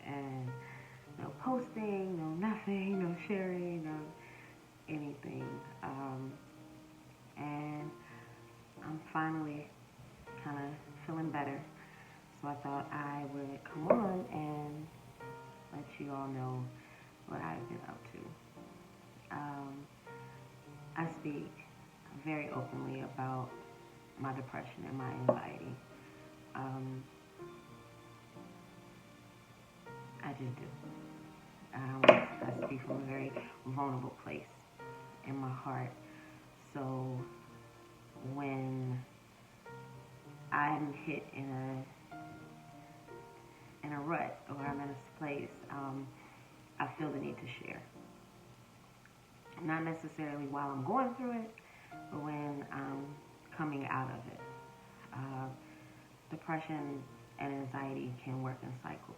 and no posting, no nothing, no sharing, no anything. And I'm finally kind of feeling better. So I thought I would come on and let you all know what I've been up to. Um, I speak very openly about my depression and my anxiety. Um, I just do. I speak from a very vulnerable place in my heart. So when I'm hit in a rut or I'm in a place, I feel the need to share. Not necessarily while I'm going through it, but when I'm coming out of it. Uh, Depression and anxiety can work in cycles.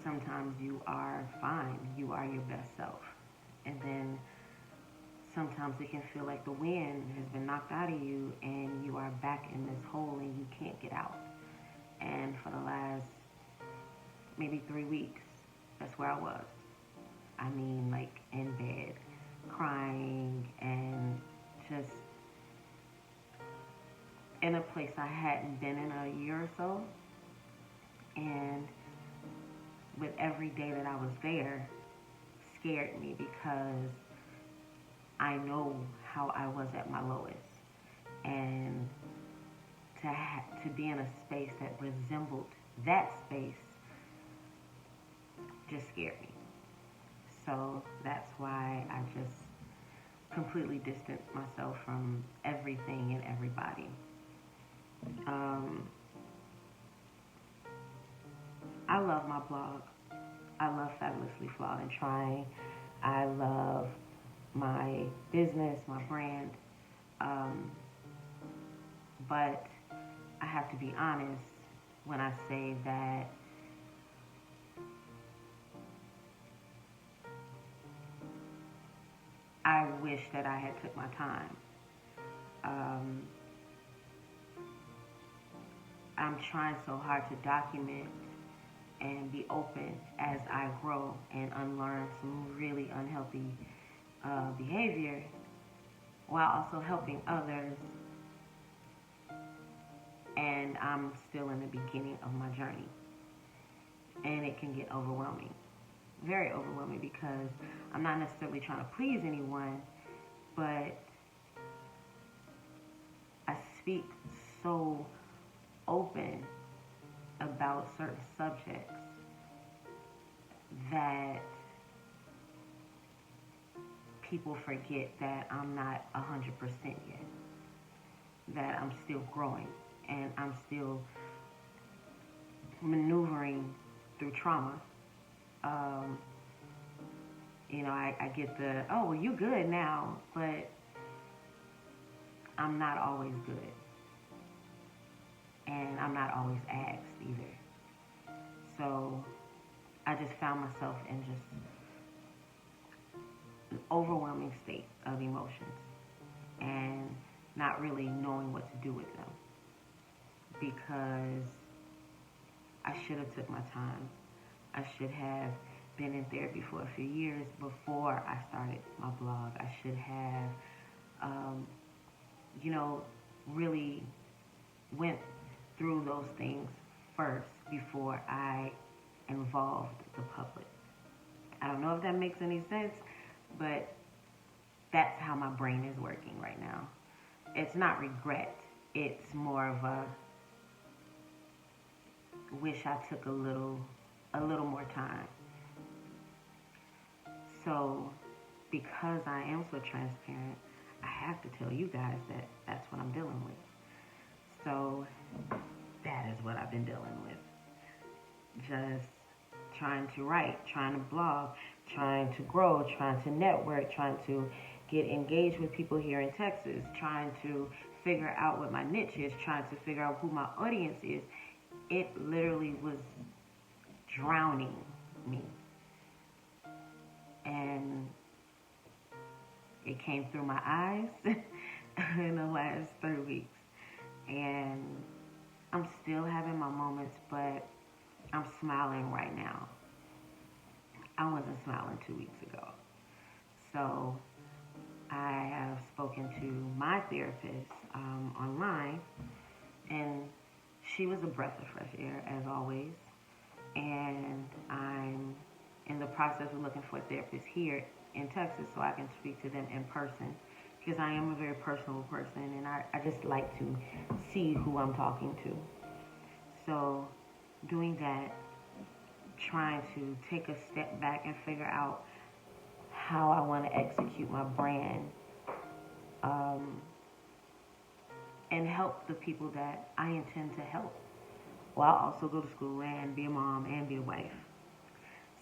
Sometimes you are fine, you are your best self. And then sometimes it can feel like the wind has been knocked out of you and you are back in this hole and you can't get out. And for the last maybe 3 weeks, that's where I was. I mean, like in bed, crying and just in a place I hadn't been in a year or so. And with every day that I was there, scared me because I know how I was at my lowest. And to be in a space that resembled that space just scared me. So that's why I just completely distanced myself from everything and everybody. I love my blog. I love Fabulously Flawed and Tryin. I love my business, my brand. But I have to be honest when I say that I wish that I had took my time. Um, I'm trying so hard to document and be open as I grow and unlearn some really unhealthy behavior while also helping others. And I'm still in the beginning of my journey. And it can get overwhelming. Very overwhelming because I'm not necessarily trying to please anyone, but I speak so open about certain subjects that people forget that I'm not 100% yet, that I'm still growing and I'm still maneuvering through trauma. I get the, oh, well, you good now, but I'm not always good. And I'm not always asked either. So I just found myself in just an overwhelming state of emotions and not really knowing what to do with them because I should have took my time. I should have been in therapy for a few years before I started my blog. I should have, really went through those things first before I involved the public. I don't know if that makes any sense, but that's how my brain is working right now. It's not regret. It's more of a wish I took a little more time. So because I am so transparent, I have to tell you guys that that's what I'm dealing with. So that is what I've been dealing with. Just trying to write, trying to blog, trying to grow, trying to network, trying to get engaged with people here in Texas, trying to figure out what my niche is, trying to figure out who my audience is. It literally was drowning me. And it came through my eyes in the last 3 weeks. And I'm still having my moments, but I'm smiling right now. I wasn't smiling 2 weeks ago. So I have spoken to my therapist online, and she was a breath of fresh air, as always. And I'm in the process of looking for a therapist here in Texas so I can speak to them in person, because I am a very personal person, and I just like to see who I'm talking to. So doing that, trying to take a step back and figure out how I want to execute my brand, um, and help the people that I intend to help, while also go to school and be a mom and be a wife.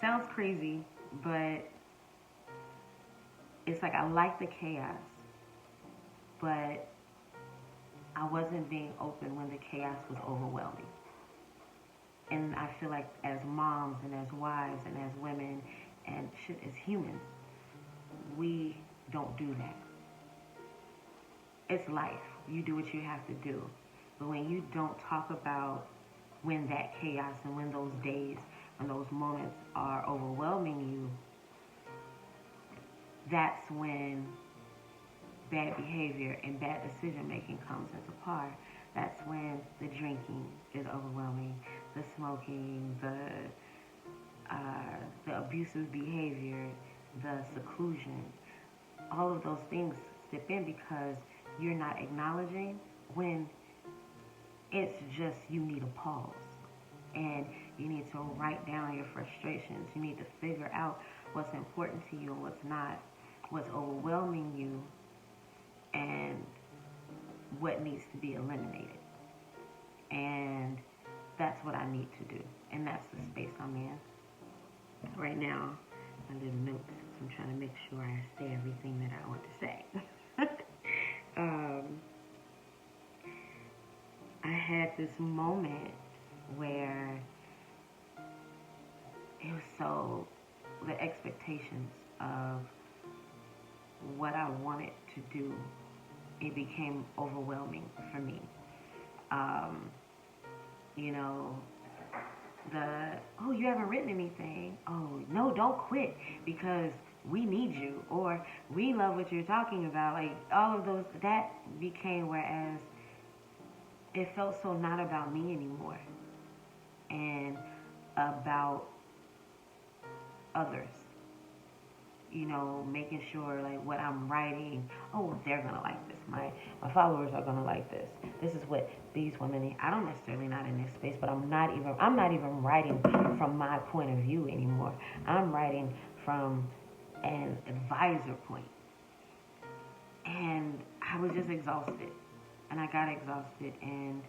Sounds crazy, but it's like I like the chaos, but I wasn't being open when the chaos was overwhelming. And I feel like as moms and as wives and as women and shit, as humans, we don't do that. It's life. You do what you have to do. But when you don't talk about when that chaos and when those days and those moments are overwhelming you, that's when bad behavior and bad decision making comes into play. That's when the drinking is overwhelming, the smoking, the abusive behavior, the seclusion. All of those things step in because you're not acknowledging when it's just you need a pause. And you need to write down your frustrations. You need to figure out what's important to you and what's not, what's overwhelming you, and what needs to be eliminated. And that's what I need to do. And that's the space I'm in. Right now, my little notes. I'm trying to make sure I say everything that I want to say. I had this moment where it was so, the expectations of what I wanted to do, it became overwhelming for me. You know, oh, you haven't written anything. Oh, no, don't quit because we need you, or we love what you're talking about. Like, all of those, that became, whereas it felt so not about me anymore and about others. You know, making sure like what I'm writing, oh, they're gonna like this. My followers are gonna like this. This is what these women need. I don't necessarily not in this space, but I'm not even writing from my point of view anymore. I'm writing from an advisor point. And I was just exhausted. And I got exhausted, and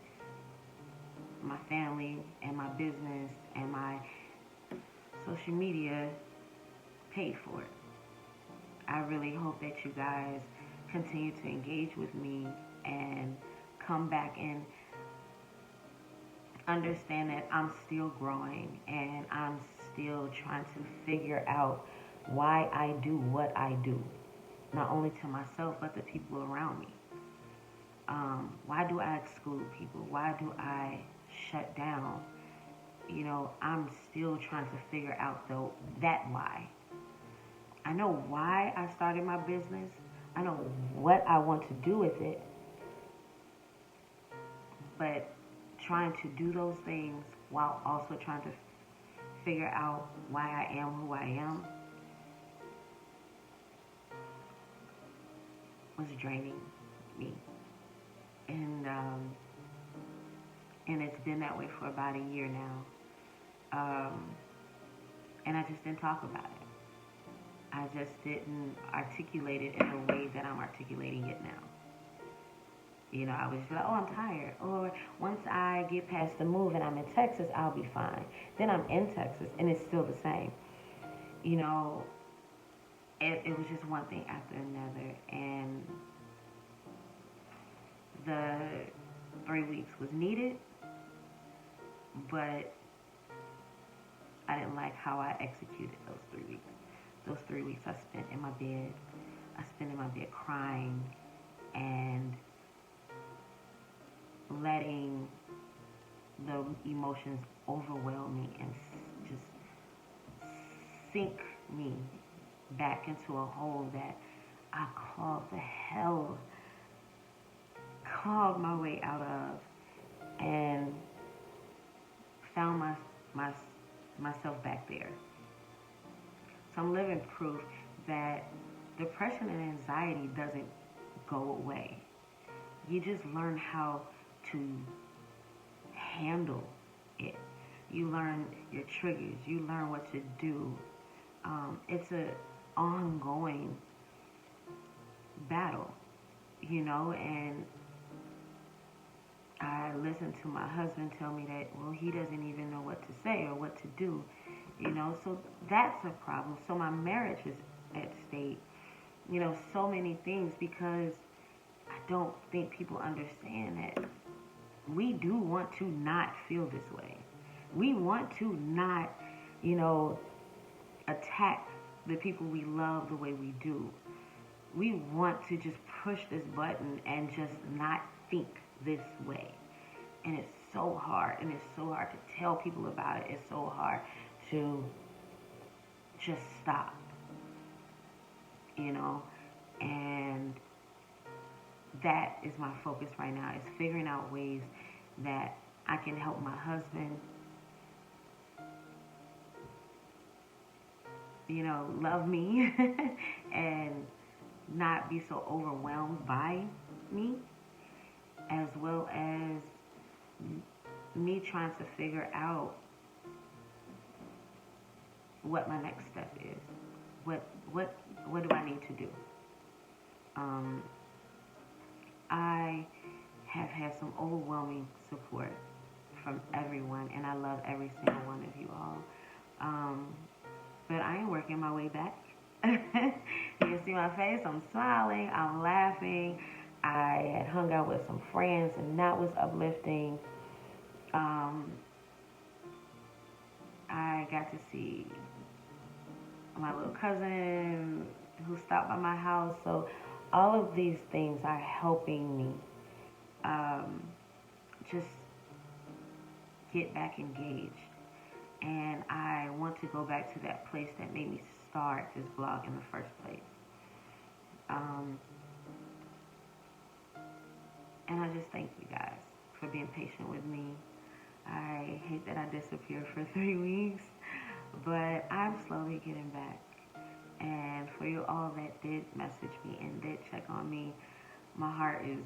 my family and my business and my social media paid for it. I really hope that you guys continue to engage with me and come back and understand that I'm still growing and I'm still trying to figure out why I do what I do, not only to myself but the people around me. Why do I exclude people? Why do I shut down? You know, I'm still trying to figure out that why. I know why I started my business. I know what I want to do with it. But trying to do those things while also trying to figure out why I am who I am was draining me. And it's been that way for about a year now. And I just didn't talk about it. I just didn't articulate it in the way that I'm articulating it now. You know, I was just like, oh, I'm tired. Or once I get past the move and I'm in Texas, I'll be fine. Then I'm in Texas and it's still the same. You know, it was just one thing after another. And the 3 weeks was needed, but I didn't like how I executed those 3 weeks. Those 3 weeks I spent in my bed. I spent in my bed crying and letting the emotions overwhelm me and just sink me back into a hole that I clawed my way out of, and found myself back there. So I'm living proof that depression and anxiety doesn't go away. You just learn how to handle it. You learn your triggers. You learn what to do. It's an ongoing battle, and I listen to my husband tell me that, well, he doesn't even know what to say or what to do, so that's a problem. So my marriage is at stake, so many things, because I don't think people understand that we do want to not feel this way. We want to not, attack the people we love the way we do. We want to just push this button and just not think this way. And it's so hard. And it's so hard to tell people about it. It's so hard to just stop, And that is my focus right now, is figuring out ways that I can help my husband, love me and not be so overwhelmed by me, as well as me trying to figure out what my next step is. What do I need to do? I have had some overwhelming support from everyone, and I love every single one of you all. But I am working my way back. You can see my face. I'm smiling. I'm laughing. I had hung out with some friends, and that was uplifting. I got to see my little cousin who stopped by my house. So all of these things are helping me just get back engaged. And I want to go back to that place that made me start this blog in the first place. And I just thank you guys for being patient with me. I hate that I disappeared for 3 weeks, but I'm slowly getting back. And for you all that did message me and did check on me, my heart is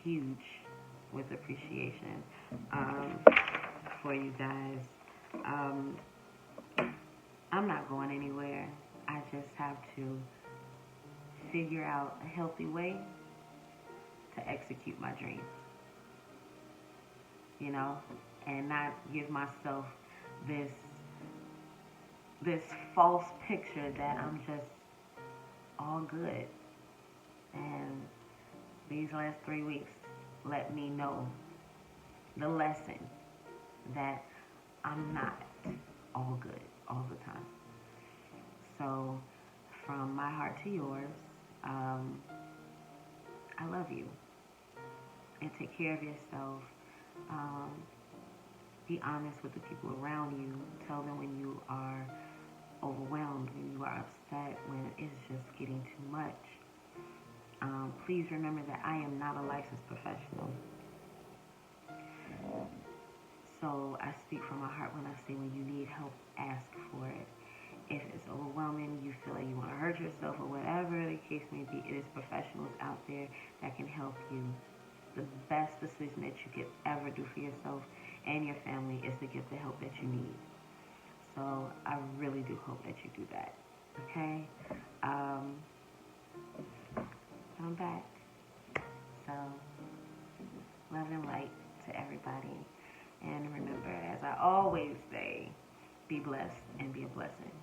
huge with appreciation for you guys. I'm not going anywhere. I just have to figure out a healthy way to execute my dreams, and not give myself this false picture that I'm just all good. And these last 3 weeks let me know the lesson that I'm not all good all the time. So from my heart to yours, I love you. And take care of yourself. Be honest with the people around you. Tell them when you are overwhelmed, when you are upset, when it's just getting too much. Please remember that I am not a licensed professional. So I speak from my heart when I say, when you need help, ask for it. If it's overwhelming, you feel like you want to hurt yourself or whatever the case may be, it is professionals out there that can help you. The best decision that you could ever do for yourself and your family is to get the help that you need. So I really do hope that you do that. Okay? I'm back. So love and light to everybody. And remember, as I always say, be blessed and be a blessing.